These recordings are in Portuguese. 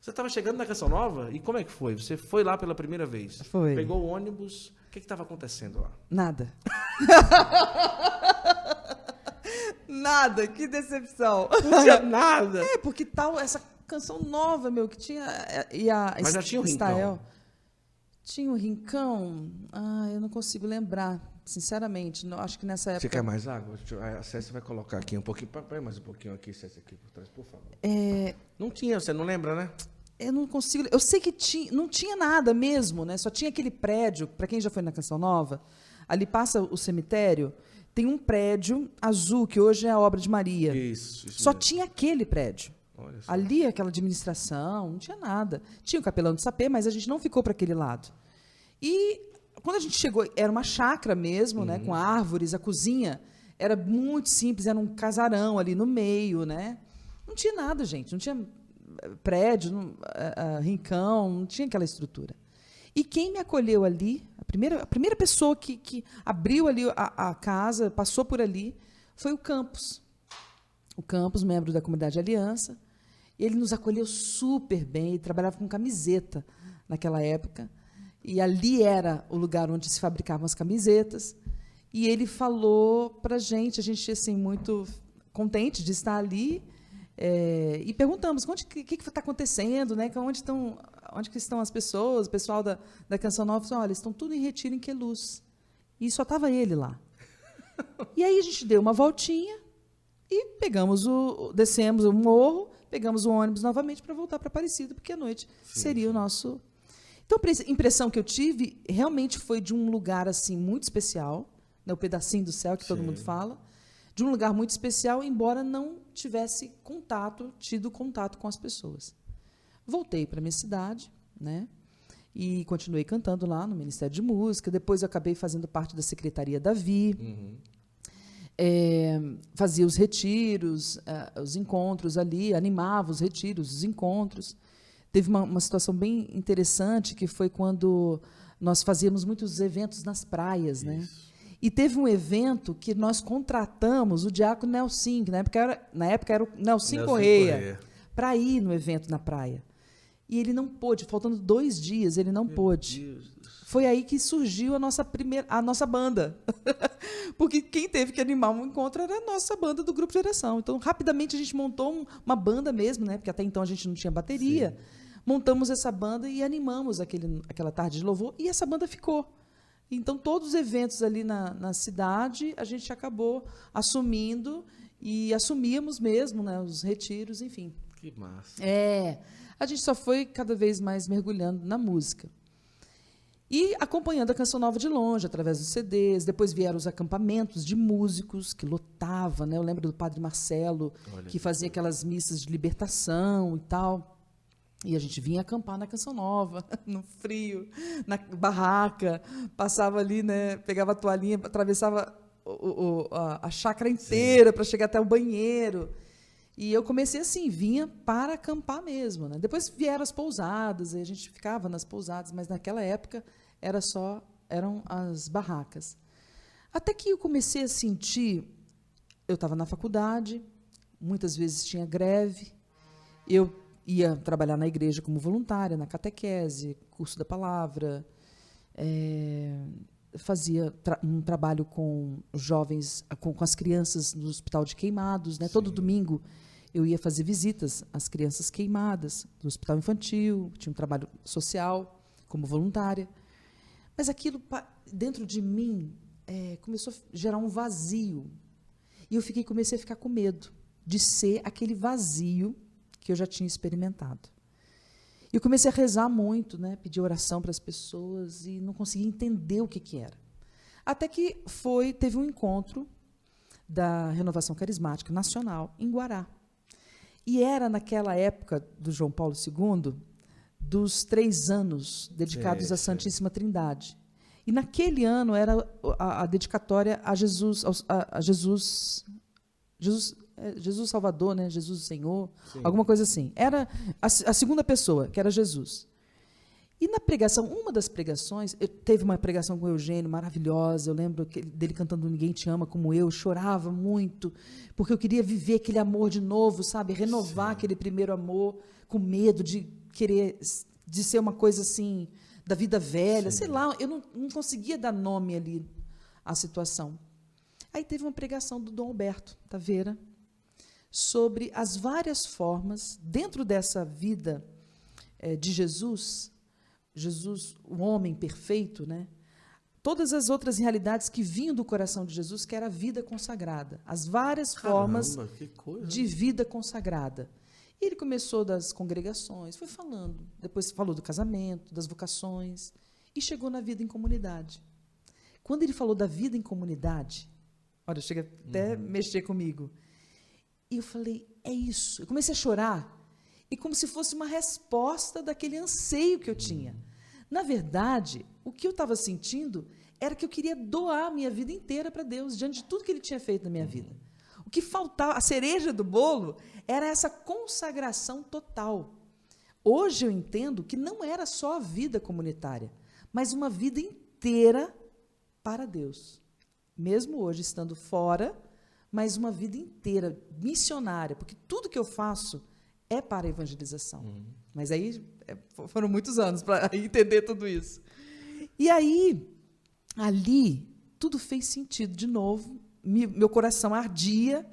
Você estava chegando na Canção Nova e como é que foi? Você foi lá pela primeira vez? Foi. Pegou o ônibus. O que estava acontecendo lá? Nada. Nada, que decepção. Não tinha nada. Porque tal, essa Canção Nova, meu, que tinha... Mas já tinha o Rincão. Tinha o Rincão? Eu não consigo lembrar, sinceramente. Não, acho que nessa época... Você quer mais água? A Cécia vai colocar aqui um pouquinho. Põe mais um pouquinho aqui, Cécia, aqui por trás, por favor. Não tinha, você não lembra, né? Eu não consigo... Eu sei que não tinha nada mesmo, né? Só tinha aquele prédio, para quem já foi na Canção Nova, ali passa o cemitério, tem um prédio azul, que hoje é a Obra de Maria. Isso Só mesmo. tinha aquele prédio. Olha só. Ali, aquela administração, não tinha nada. Tinha o Capelão de Sapê, mas a gente não ficou para aquele lado. E quando a gente chegou, era uma chácara mesmo, né, com árvores, a cozinha era muito simples, era um casarão ali no meio, né? Não tinha nada, gente, não tinha prédio, rincão, não tinha aquela estrutura. E quem me acolheu ali, a primeira pessoa que abriu ali a casa, passou por ali, foi o Campos. O Campos, membro da Comunidade Aliança. Ele nos acolheu super bem, ele trabalhava com camiseta naquela época. E ali era o lugar onde se fabricavam as camisetas. E ele falou para a gente assim, muito contente de estar ali. E perguntamos, o que está acontecendo? Né? Onde que estão as pessoas? O pessoal da Canção Nova falou, olha, estão tudo em retiro em Queluz. E só estava ele lá. E aí a gente deu uma voltinha e descemos o morro, pegamos o ônibus novamente para voltar para Aparecida, porque à noite seria o nosso... Então, a impressão que eu tive realmente foi de um lugar assim muito especial, né, o pedacinho do céu que todo mundo fala, de um lugar muito especial, embora não tivesse tido contato com as pessoas. Voltei para a minha cidade, né, e continuei cantando lá no Ministério de Música. Depois eu acabei fazendo parte da Secretaria Davi. Fazia os retiros, os encontros ali, animava os retiros, os encontros. Teve uma situação bem interessante, que foi quando nós fazíamos muitos eventos nas praias, né? E teve um evento que nós contratamos o diácono Nelson, que na época era o Nelson Correia, para ir no evento na praia. E ele não pôde, faltando 2 dias, ele não pôde. Foi aí que surgiu a nossa banda. Porque quem teve que animar um encontro era a nossa banda do Grupo Geração. Então, rapidamente, a gente montou uma banda mesmo, né? Porque até então a gente não tinha bateria. Montamos essa banda e animamos aquela tarde de louvor, e essa banda ficou. Então, todos os eventos ali na cidade, a gente acabou assumindo, e assumíamos mesmo, né, os retiros, enfim. Que massa. A gente só foi cada vez mais mergulhando na música. E acompanhando a Canção Nova de longe, através dos CDs. Depois vieram os acampamentos de músicos, que lotava, né? Eu lembro do Padre Marcelo, que fazia aquelas missas de libertação e tal. E a gente vinha acampar na Canção Nova, no frio, na barraca, passava ali, né? Pegava a toalhinha, atravessava a chácara inteira para chegar até o banheiro. E eu comecei assim, vinha para acampar mesmo, né? Depois vieram as pousadas, e a gente ficava nas pousadas, mas naquela época eram as barracas. Até que eu comecei a sentir, eu estava na faculdade, muitas vezes tinha greve, eu ia trabalhar na igreja como voluntária, na catequese, curso da palavra, fazia um trabalho com jovens, com as crianças no Hospital de Queimados, né? Todo domingo eu ia fazer visitas às crianças queimadas do Hospital Infantil, tinha um trabalho social como voluntária. Mas aquilo, dentro de mim, começou a gerar um vazio. E eu comecei a ficar com medo de ser aquele vazio que eu já tinha experimentado. E eu comecei a rezar muito, né, pedir oração para as pessoas, e não conseguia entender o que era. Até que teve um encontro da Renovação Carismática Nacional em Guará. E era naquela época do João Paulo II, dos 3 anos dedicados à Santíssima Trindade. E naquele ano era a dedicatória a Jesus, Jesus Salvador, né? Jesus Senhor, alguma coisa assim. Era a segunda pessoa, que era Jesus. E na pregação, uma das pregações, teve uma pregação com o Eugênio maravilhosa, eu lembro dele cantando Ninguém Te Ama Como Eu chorava muito, porque eu queria viver aquele amor de novo, sabe? Renovar aquele primeiro amor, com medo de querer, de ser uma coisa assim, da vida velha, Sim. sei lá, eu não conseguia dar nome ali à situação. Aí teve uma pregação do Dom Alberto Taveira sobre as várias formas, dentro dessa vida de Jesus, o homem perfeito, né? Todas as outras realidades que vinham do coração de Jesus, que era a vida consagrada, as várias formas que coisa, de vida consagrada. E ele começou das congregações, foi falando, depois falou do casamento, das vocações, e chegou na vida em comunidade. Quando ele falou da vida em comunidade, olha, chega até mexer comigo, e eu falei, é isso. Eu comecei a chorar, e como se fosse uma resposta daquele anseio que eu tinha. Na verdade, o que eu estava sentindo era que eu queria doar a minha vida inteira para Deus, diante de tudo que Ele tinha feito na minha vida. O que faltava, a cereja do bolo, era essa consagração total. Hoje eu entendo que não era só a vida comunitária, mas uma vida inteira para Deus. Mesmo hoje estando fora, mas uma vida inteira missionária, porque tudo que eu faço é para a evangelização. Mas aí foram muitos anos para entender tudo isso. E aí, ali, tudo fez sentido de novo, meu coração ardia,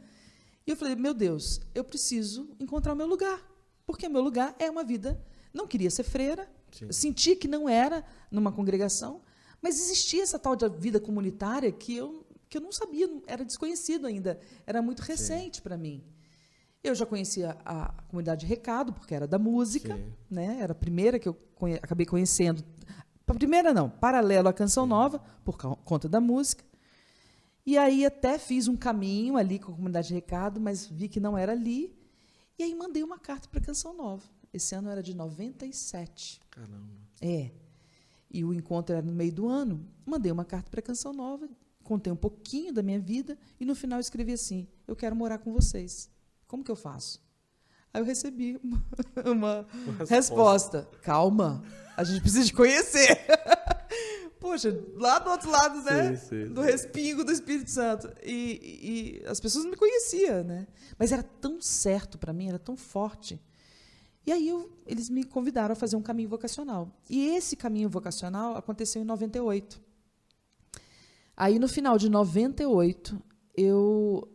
e eu falei, meu Deus, eu preciso encontrar o meu lugar, porque o meu lugar é uma vida, não queria ser freira, senti que não era numa congregação, mas existia essa tal de vida comunitária que eu não sabia, era desconhecido ainda, era muito recente para mim. Eu já conhecia a comunidade de Recado, porque era da música, né? Era a primeira que eu acabei conhecendo. A primeira não, paralelo à Canção Nova, por conta da música. E aí até fiz um caminho ali com a comunidade de Recado, mas vi que não era ali. E aí mandei uma carta para a Canção Nova. Esse ano era de 97. Caramba. E o encontro era no meio do ano. Mandei uma carta para a Canção Nova, contei um pouquinho da minha vida, e no final eu escrevi assim, eu quero morar com vocês. Como que eu faço? Aí eu recebi uma resposta. Calma, a gente precisa te conhecer. Poxa, lá do outro lado, né? Do respingo do Espírito Santo. E as pessoas não me conheciam, né? Mas era tão certo para mim, era tão forte. E aí eles me convidaram a fazer um caminho vocacional. E esse caminho vocacional aconteceu em 98. Aí, no final de 98, eu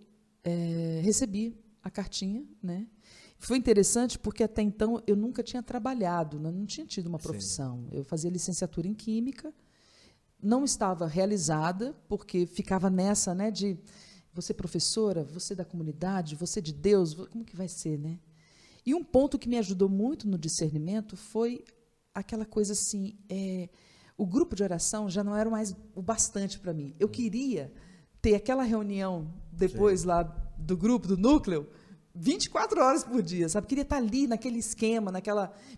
recebi a cartinha, né? Foi interessante porque até então eu nunca tinha trabalhado, né? Não tinha tido uma profissão. Eu fazia licenciatura em Química, não estava realizada, porque ficava nessa, né, de você professora, você da comunidade, você de Deus, como que vai ser, né? E um ponto que me ajudou muito no discernimento foi aquela coisa assim, o grupo de oração já não era mais o bastante para mim. Eu queria ter aquela reunião depois lá do grupo, do núcleo, 24 horas por dia, sabe? Queria estar ali naquele esquema,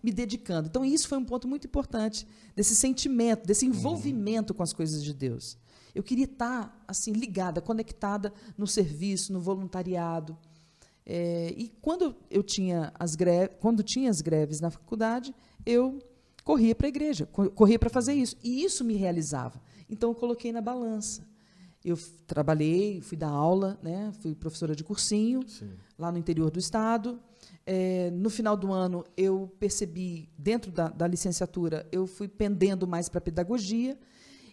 me dedicando. Então, isso foi um ponto muito importante, desse sentimento, desse envolvimento com as coisas de Deus. Eu queria estar assim, ligada, conectada no serviço, no voluntariado. E quando tinha as greves na faculdade, eu corria para a igreja, corria para fazer isso. E isso me realizava. Então, eu coloquei na balança. Eu trabalhei, fui dar aula, né? Fui professora de cursinho, lá no interior do estado. No final do ano, eu percebi, dentro da licenciatura, eu fui pendendo mais para a pedagogia.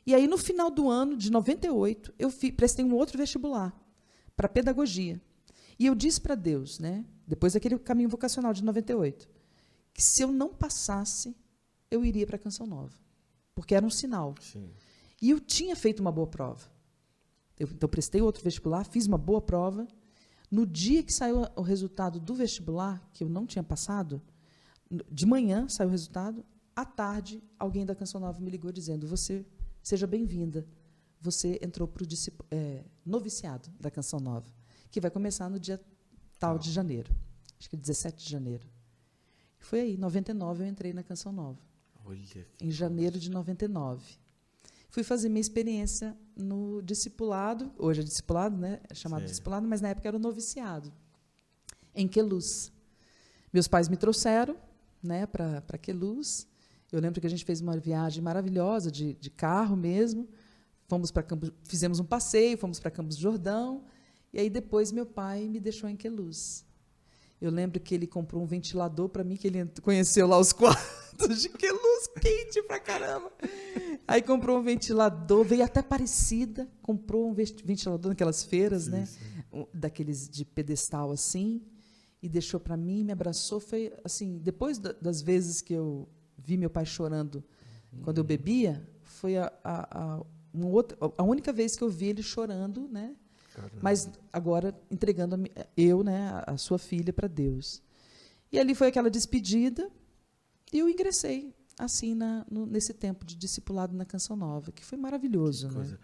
E aí, no final do ano, de 98, eu prestei um outro vestibular para pedagogia. E eu disse para Deus, né? Depois daquele caminho vocacional de 98, que se eu não passasse, eu iria para a Canção Nova, porque era um sinal. E eu tinha feito uma boa prova. Então, prestei outro vestibular, fiz uma boa prova. No dia que saiu o resultado do vestibular, que eu não tinha passado, de manhã saiu o resultado, à tarde, alguém da Canção Nova me ligou dizendo, você, seja bem-vinda, você entrou para o noviciado da Canção Nova, que vai começar no dia tal de janeiro, acho que 17 de janeiro. Foi aí, em 99, eu entrei na Canção Nova. Em janeiro de 99. Fui fazer minha experiência no discipulado, hoje é discipulado, né? É chamado discipulado, mas na época era o noviciado, em Queluz. Meus pais me trouxeram, né, para Queluz. Eu lembro que a gente fez uma viagem maravilhosa, de carro mesmo. Fizemos um passeio, fomos para Campos do Jordão, e aí depois meu pai me deixou em Queluz. Eu lembro que ele comprou um ventilador para mim, que ele conheceu lá os quartos, de que luz quente pra caramba. Aí comprou um ventilador, veio até Aparecida, comprou um ventilador naquelas feiras, sim, né? Sim. Daqueles de pedestal assim, e deixou para mim, me abraçou. Foi assim, depois das vezes que eu vi meu pai chorando quando eu bebia, foi a única vez que eu vi ele chorando, né? Caramba. Mas agora entregando né, a sua filha para Deus. E ali foi aquela despedida e eu ingressei assim nesse tempo de discipulado na Canção Nova, que foi maravilhoso, né?